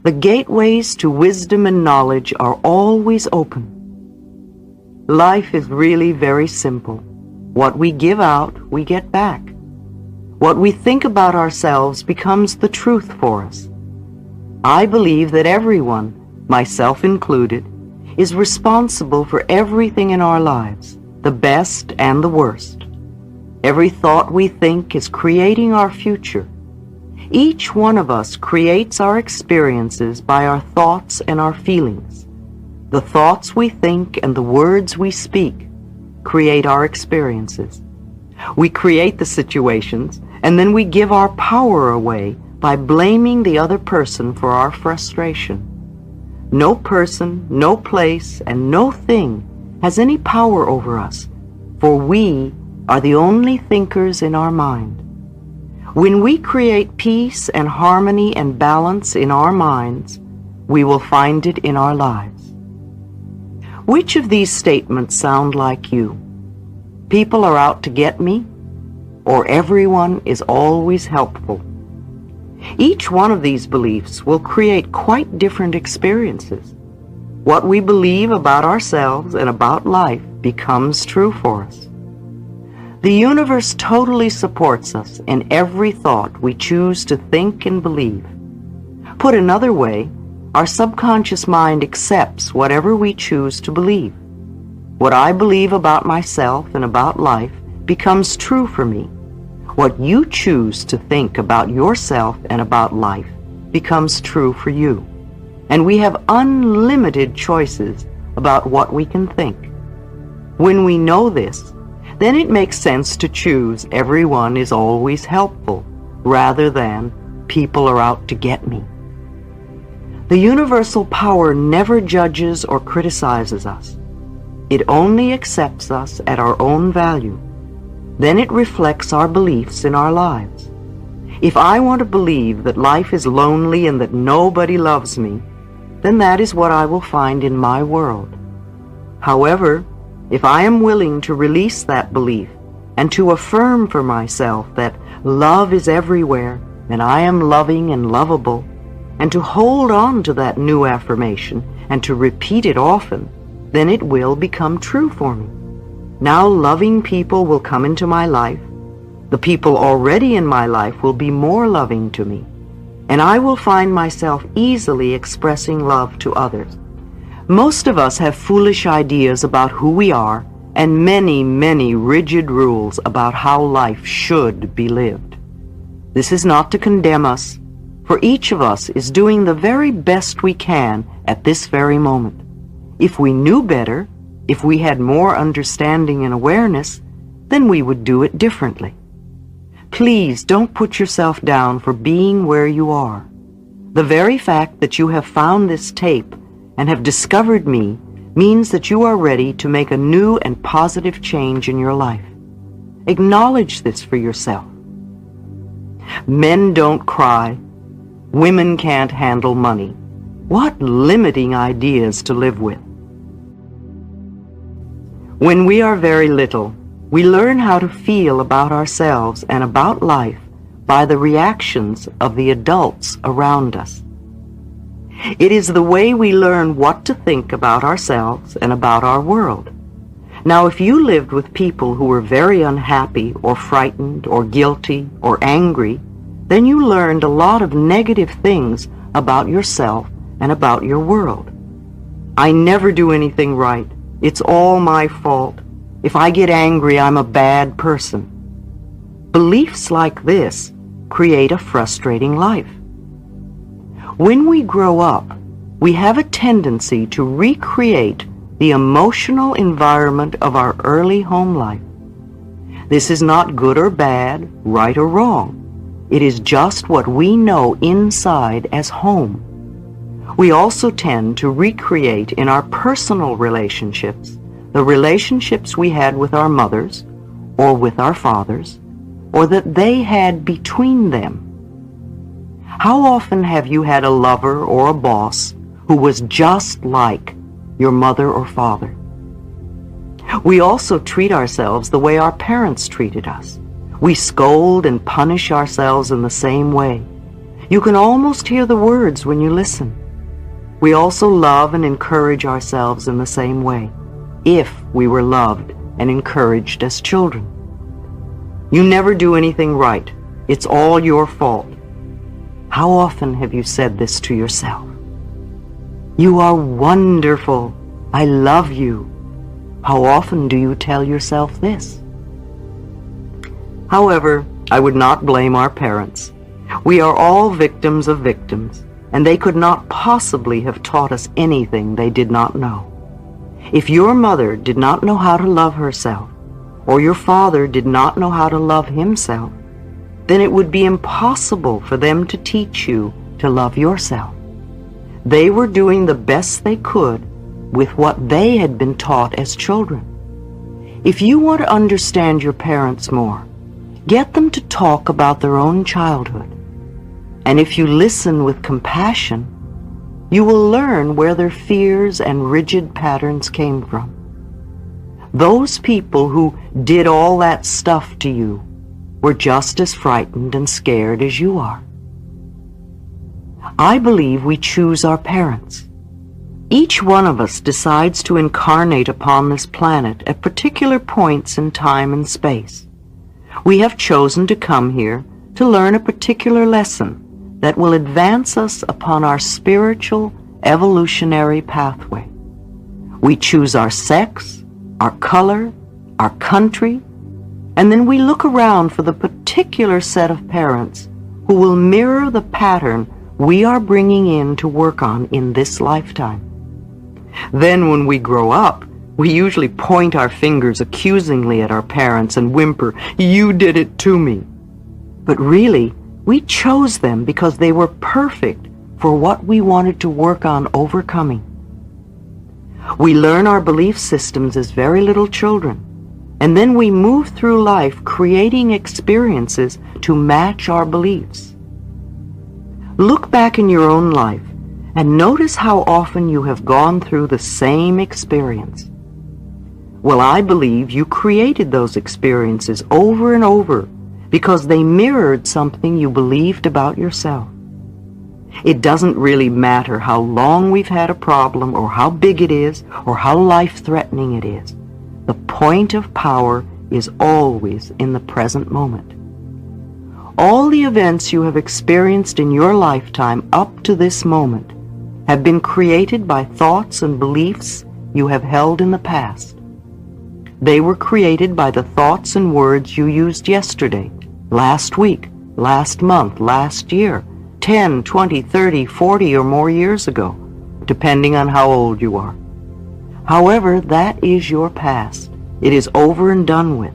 The gateways to wisdom and knowledge are always open. Life is really very simple. What we give out, we get back. What we think about ourselves becomes the truth for us. I believe that everyone, myself included, is responsible for everything in our lives, the best and the worst. Every thought we think is creating our future. Each one of us creates our experiences by our thoughts and our feelings. The thoughts we think and the words we speak create our experiences. We create the situations, and then we give our power away by blaming the other person for our frustration. No person, no place, and no thing has any power over us, for we are the only thinkers in our mind. When we create peace and harmony and balance in our minds, we will find it in our lives. Which of these statements sound like you? People are out to get me, or everyone is always helpful. Each one of these beliefs will create quite different experiences. What we believe about ourselves and about life becomes true for us. The universe totally supports us in every thought we choose to think and believe. Put another way, our subconscious mind accepts whatever we choose to believe. What I believe about myself and about life becomes true for me. What you choose to think about yourself and about life becomes true for you. And we have unlimited choices about what we can think. When we know this, then it makes sense to choose everyone is always helpful rather than people are out to get me. The universal power never judges or criticizes us. It only accepts us at our own value. Then it reflects our beliefs in our lives. If I want to believe that life is lonely and that nobody loves me, then that is what I will find in my world. However, if I am willing to release that belief and to affirm for myself that love is everywhere and I am loving and lovable, and to hold on to that new affirmation and to repeat it often, then it will become true for me. Now loving people will come into my life. The people already in my life will be more loving to me, and I will find myself easily expressing love to others. Most of us have foolish ideas about who we are and many, many rigid rules about how life should be lived. This is not to condemn us, for each of us is doing the very best we can at this very moment. If we knew better, if we had more understanding and awareness, then we would do it differently. Please don't put yourself down for being where you are. The very fact that you have found this tape and have discovered me means that you are ready to make a new and positive change in your life. Acknowledge this for yourself. Men don't cry. Women can't handle money. What limiting ideas to live with. When we are very little, we learn how to feel about ourselves and about life by the reactions of the adults around us. It is the way we learn what to think about ourselves and about our world. Now, if you lived with people who were very unhappy or frightened or guilty or angry, then you learned a lot of negative things about yourself and about your world. I never do anything right. It's all my fault. If I get angry, I'm a bad person. Beliefs like this create a frustrating life. When we grow up, we have a tendency to recreate the emotional environment of our early home life. This is not good or bad, right or wrong. It is just what we know inside as home. We also tend to recreate in our personal relationships the relationships we had with our mothers or with our fathers, or that they had between them. How often have you had a lover or a boss who was just like your mother or father? We also treat ourselves the way our parents treated us. We scold and punish ourselves in the same way. You can almost hear the words when you listen. We also love and encourage ourselves in the same way, if we were loved and encouraged as children. You never do anything right. It's all your fault. How often have you said this to yourself? You are wonderful. I love you. How often do you tell yourself this? However, I would not blame our parents. We are all victims of victims, and they could not possibly have taught us anything they did not know. If your mother did not know how to love herself, or your father did not know how to love himself, then it would be impossible for them to teach you to love yourself. They were doing the best they could with what they had been taught as children. If you want to understand your parents more, get them to talk about their own childhood. And if you listen with compassion, you will learn where their fears and rigid patterns came from. Those people who did all that stuff to you were just as frightened and scared as you are. I believe we choose our parents. Each one of us decides to incarnate upon this planet at particular points in time and space. We have chosen to come here to learn a particular lesson that will advance us upon our spiritual, evolutionary pathway. We choose our sex, our color, our country, and then we look around for the particular set of parents who will mirror the pattern we are bringing in to work on in this lifetime. Then when we grow up, we usually point our fingers accusingly at our parents and whimper, "You did it to me." But really, we chose them because they were perfect for what we wanted to work on overcoming. We learn our belief systems as very little children, and then we move through life creating experiences to match our beliefs. Look back in your own life and notice how often you have gone through the same experience. Well, I believe you created those experiences over and over because they mirrored something you believed about yourself. It doesn't really matter how long we've had a problem or how big it is or how life-threatening it is. The point of power is always in the present moment. All the events you have experienced in your lifetime up to this moment have been created by thoughts and beliefs you have held in the past. They were created by the thoughts and words you used yesterday, last week, last month, last year, 10, 20, 30, 40 or more years ago, depending on how old you are. However, that is your past. It is over and done with.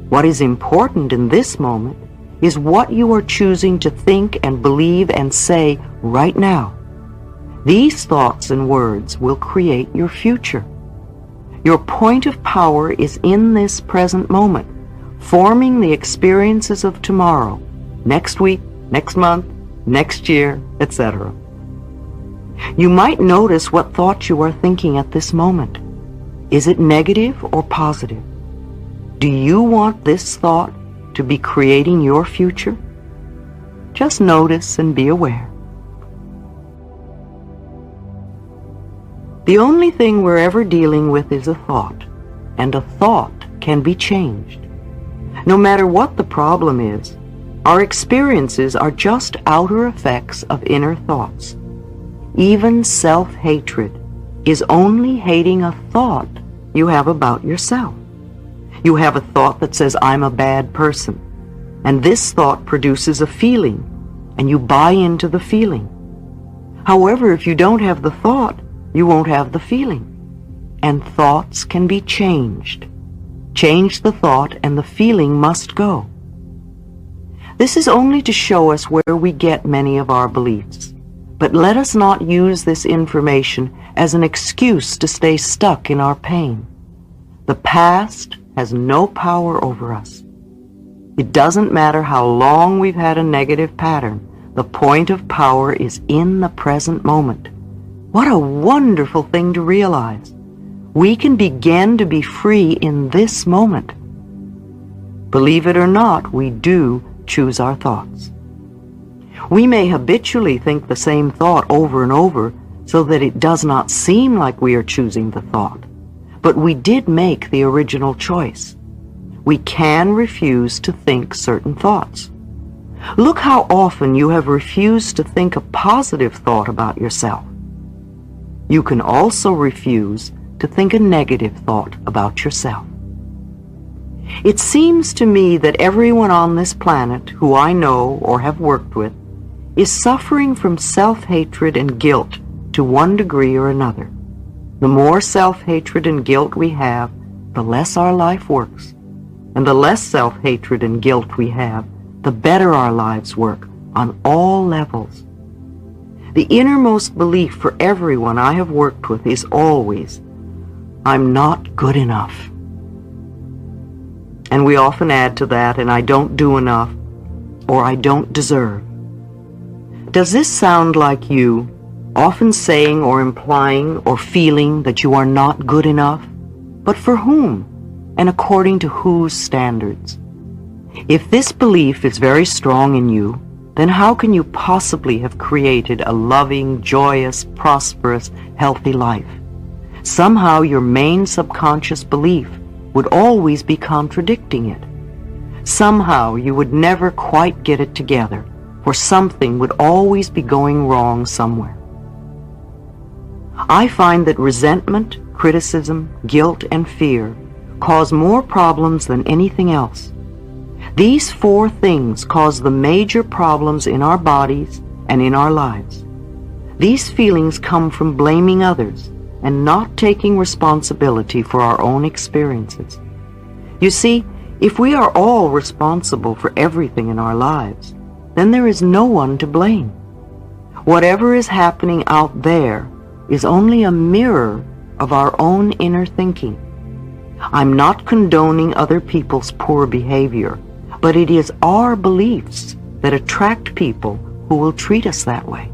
What is important in this moment is what you are choosing to think and believe and say right now. These thoughts and words will create your future. Your point of power is in this present moment, forming the experiences of tomorrow, next week, next month, next year, etc. You might notice what thoughts you are thinking at this moment. Is it negative or positive? Do you want this thought to be creating your future? Just notice and be aware. The only thing we're ever dealing with is a thought, and a thought can be changed. No matter what the problem is, our experiences are just outer effects of inner thoughts. Even self-hatred is only hating a thought you have about yourself. You have a thought that says, "I'm a bad person," and this thought produces a feeling, and you buy into the feeling. However, if you don't have the thought, you won't have the feeling. And thoughts can be changed. Change the thought and the feeling must go. This is only to show us where we get many of our beliefs. But let us not use this information as an excuse to stay stuck in our pain. The past has no power over us. It doesn't matter how long we've had a negative pattern. The point of power is in the present moment. What a wonderful thing to realize. We can begin to be free in this moment. Believe it or not, we do choose our thoughts. We may habitually think the same thought over and over so that it does not seem like we are choosing the thought, but we did make the original choice. We can refuse to think certain thoughts. Look how often you have refused to think a positive thought about yourself. You can also refuse to think a negative thought about yourself. It seems to me that everyone on this planet who I know or have worked with is suffering from self-hatred and guilt to one degree or another. The more self-hatred and guilt we have, the less our life works. And the less self-hatred and guilt we have, the better our lives work on all levels. The innermost belief for everyone I have worked with is always, I'm not good enough. And we often add to that, and I don't do enough, or I don't deserve. Does this sound like you, often saying or implying or feeling that you are not good enough? But for whom? And according to whose standards? If this belief is very strong in you, then how can you possibly have created a loving, joyous, prosperous, healthy life? Somehow your main subconscious belief would always be contradicting it. Somehow you would never quite get it together, for something would always be going wrong somewhere. I find that resentment, criticism, guilt, and fear cause more problems than anything else. These four things cause the major problems in our bodies and in our lives. These feelings come from blaming others and not taking responsibility for our own experiences. You see, if we are all responsible for everything in our lives, then there is no one to blame. Whatever is happening out there is only a mirror of our own inner thinking. I'm not condoning other people's poor behavior, but it is our beliefs that attract people who will treat us that way.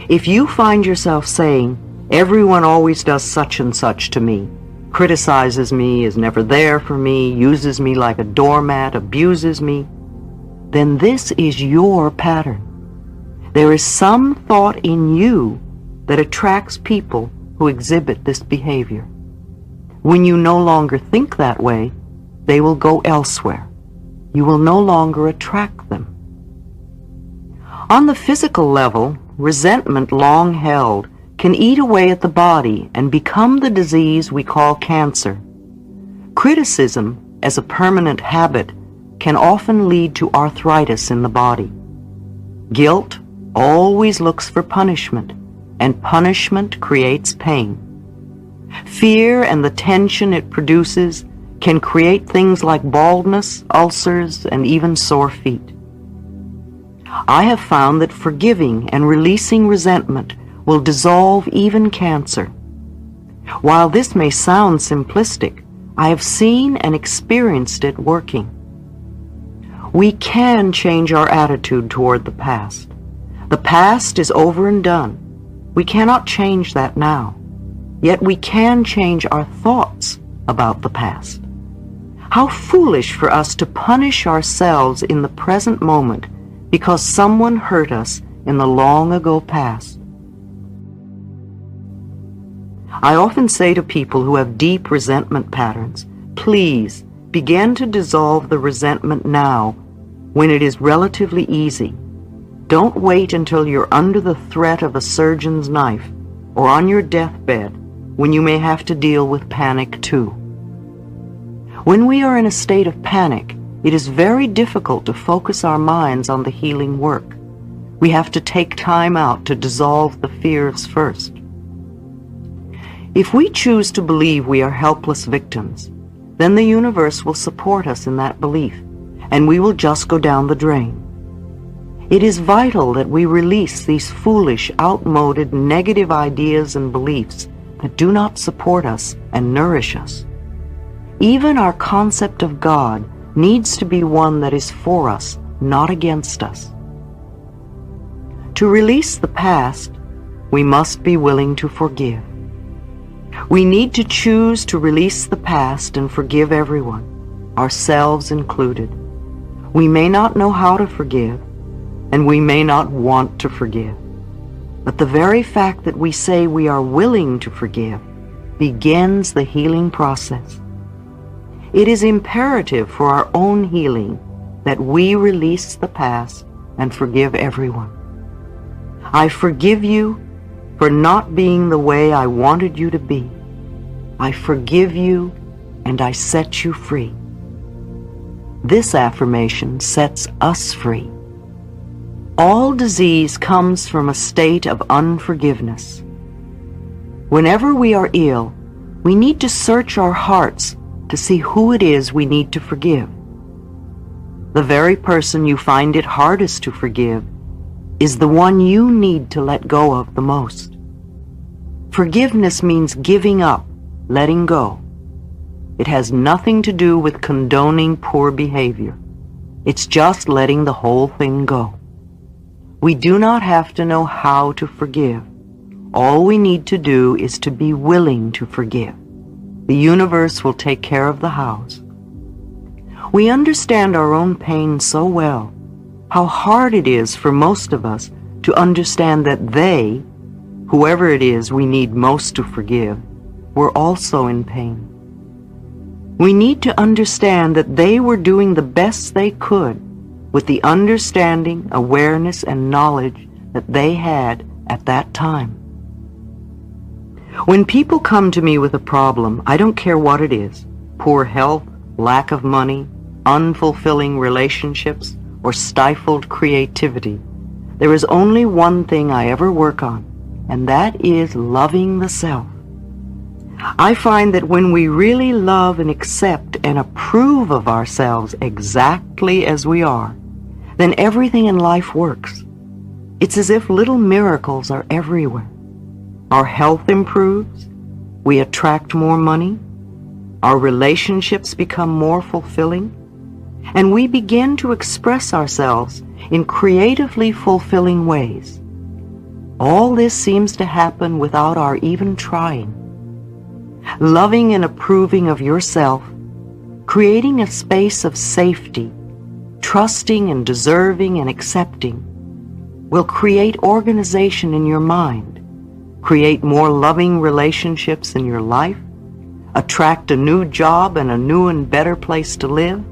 If you find yourself saying, everyone always does such and such to me, criticizes me, is never there for me, uses me like a doormat, abuses me, then this is your pattern. There is some thought in you that attracts people who exhibit this behavior. When you no longer think that way, they will go elsewhere. You will no longer attract them. On the physical level, resentment long held can eat away at the body and become the disease we call cancer. Criticism, as a permanent habit, can often lead to arthritis in the body. Guilt always looks for punishment, and punishment creates pain. Fear and the tension it produces can create things like baldness, ulcers, and even sore feet. I have found that forgiving and releasing resentment will dissolve even cancer. While this may sound simplistic, I have seen and experienced it working. We can change our attitude toward the past. The past is over and done. We cannot change that now. Yet we can change our thoughts about the past. How foolish for us to punish ourselves in the present moment because someone hurt us in the long ago past. I often say to people who have deep resentment patterns, please begin to dissolve the resentment now when it is relatively easy. Don't wait until you're under the threat of a surgeon's knife or on your deathbed when you may have to deal with panic too. When we are in a state of panic, it is very difficult to focus our minds on the healing work. We have to take time out to dissolve the fears first. If we choose to believe we are helpless victims, then the universe will support us in that belief, and we will just go down the drain. It is vital that we release these foolish, outmoded, negative ideas and beliefs that do not support us and nourish us. Even our concept of God needs to be one that is for us, not against us. To release the past, we must be willing to forgive. We need to choose to release the past and forgive everyone, ourselves included. We may not know how to forgive, and we may not want to forgive. But the very fact that we say we are willing to forgive begins the healing process. It is imperative for our own healing that we release the past and forgive everyone. I forgive you for not being the way I wanted you to be. I forgive you and I set you free. This affirmation sets us free. All disease comes from a state of unforgiveness. Whenever we are ill, we need to search our hearts to see who it is we need to forgive. The very person you find it hardest to forgive is the one you need to let go of the most. Forgiveness means giving up, letting go. It has nothing to do with condoning poor behavior. It's just letting the whole thing go. We do not have to know how to forgive. All we need to do is to be willing to forgive. The universe will take care of the hows. We understand our own pain so well, how hard it is for most of us to understand that they, whoever it is we need most to forgive, were also in pain. We need to understand that they were doing the best they could with the understanding, awareness, and knowledge that they had at that time. When people come to me with a problem, I don't care what it is, poor health, lack of money, unfulfilling relationships, or stifled creativity, there is only one thing I ever work on, and that is loving the self. I find that when we really love and accept and approve of ourselves exactly as we are, then everything in life works. It's as if little miracles are everywhere. Our health improves, we attract more money, our relationships become more fulfilling, and we begin to express ourselves in creatively fulfilling ways. All this seems to happen without our even trying. Loving and approving of yourself, creating a space of safety, trusting and deserving and accepting, will create organization in your mind, create more loving relationships in your life, attract a new job and a new and better place to live,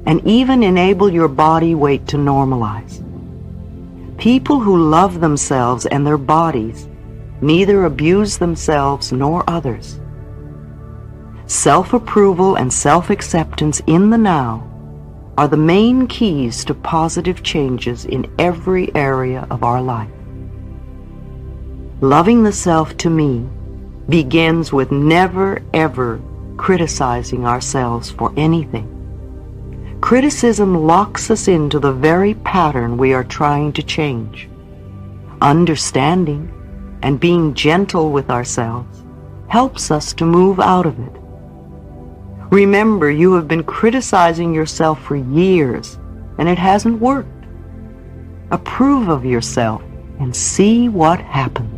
and even enable your body weight to normalize. People who love themselves and their bodies neither abuse themselves nor others. Self-approval and self-acceptance in the now are the main keys to positive changes in every area of our life. Loving the self, to me, begins with never ever criticizing ourselves for anything. Criticism locks us into the very pattern we are trying to change. Understanding and being gentle with ourselves helps us to move out of it. Remember, you have been criticizing yourself for years, and it hasn't worked. Approve of yourself and see what happens.